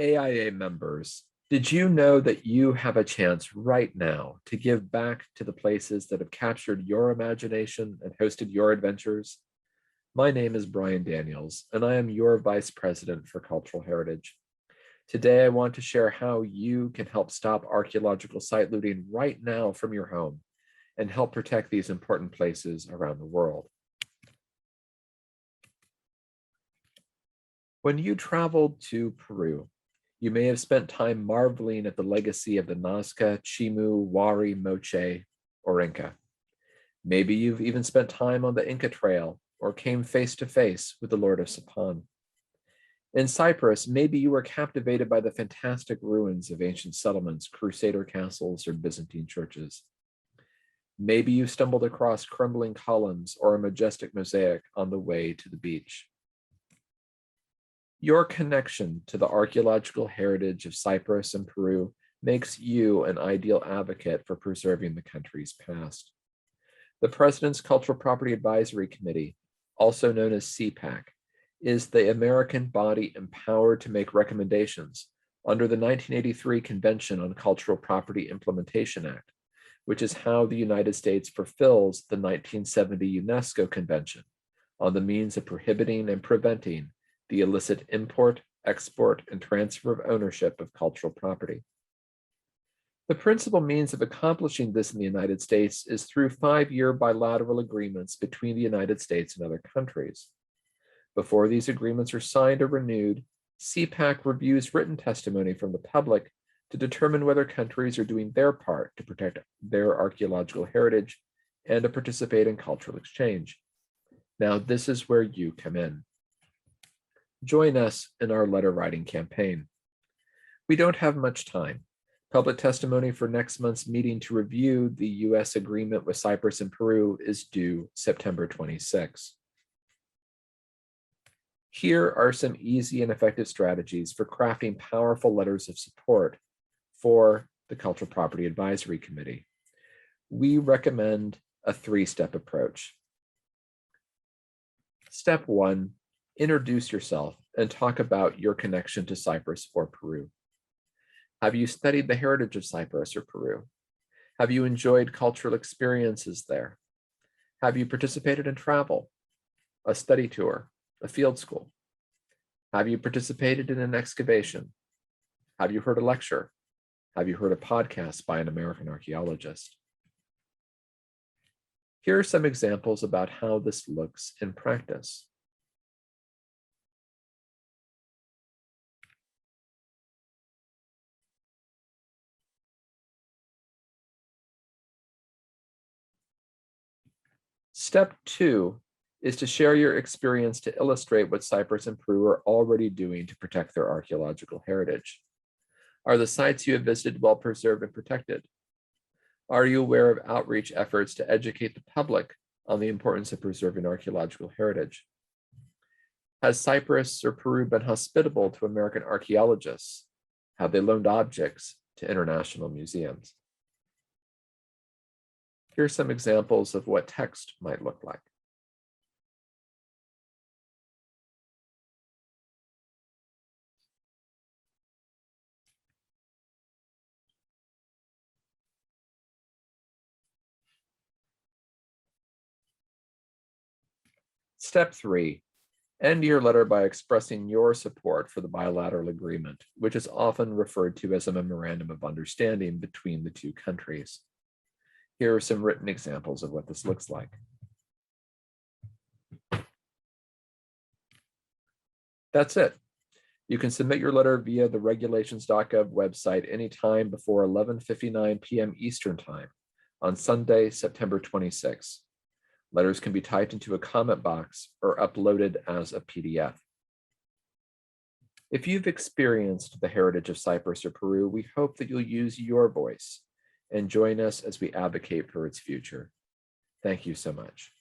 AIA members, did you know that you have a chance right now to give back to the places that have captured your imagination and hosted your adventures? My name is Brian Daniels, and I am your Vice President for Cultural Heritage. Today, I want to share how you can help stop archaeological site looting right now from your home and help protect these important places around the world. When you traveled to Peru, you may have spent time marveling at the legacy of the Nazca, Chimu, Wari, Moche, or Inca. Maybe you've even spent time on the Inca Trail or came face to face with the Lord of Sapon. In Cyprus, maybe you were captivated by the fantastic ruins of ancient settlements, crusader castles, or Byzantine churches. Maybe you stumbled across crumbling columns or a majestic mosaic on the way to the beach. Your connection to the archaeological heritage of Cyprus and Peru makes you an ideal advocate for preserving the country's past. The President's Cultural Property Advisory Committee, also known as CPAC, is the American body empowered to make recommendations under the 1983 Convention on Cultural Property Implementation Act, which is how the United States fulfills the 1970 UNESCO Convention on the means of prohibiting and preventing the illicit import, export, and transfer of ownership of cultural property. The principal means of accomplishing this in the United States is through 5-year bilateral agreements between the United States and other countries. Before these agreements are signed or renewed, CPAC reviews written testimony from the public to determine whether countries are doing their part to protect their archaeological heritage and to participate in cultural exchange. Now, this is where you come in. Join us in our letter writing campaign. We don't have much time. Public testimony for next month's meeting to review the U.S. agreement with Cyprus and Peru is due September 26. Here are some easy and effective strategies for crafting powerful letters of support for the Cultural Property Advisory Committee. We recommend a 3-step approach. Step 1, introduce yourself and talk about your connection to Cyprus or Peru. Have you studied the heritage of Cyprus or Peru? Have you enjoyed cultural experiences there? Have you participated in travel, a study tour, a field school? Have you participated in an excavation? Have you heard a lecture? Have you heard a podcast by an American archaeologist? Here are some examples about how this looks in practice. Step 2 is to share your experience to illustrate what Cyprus and Peru are already doing to protect their archaeological heritage. Are the sites you have visited well preserved and protected? Are you aware of outreach efforts to educate the public on the importance of preserving archaeological heritage? Has Cyprus or Peru been hospitable to American archaeologists? Have they loaned objects to international museums? Here are some examples of what text might look like. Step 3, end your letter by expressing your support for the bilateral agreement, which is often referred to as a memorandum of understanding between the two countries. Here are some written examples of what this looks like. That's it. You can submit your letter via the regulations.gov website anytime before 11:59 p.m. Eastern Time on Sunday, September 26. Letters can be typed into a comment box or uploaded as a PDF. If you've experienced the heritage of Cyprus or Peru, we hope that you'll use your voice and join us as we advocate for its future. Thank you so much.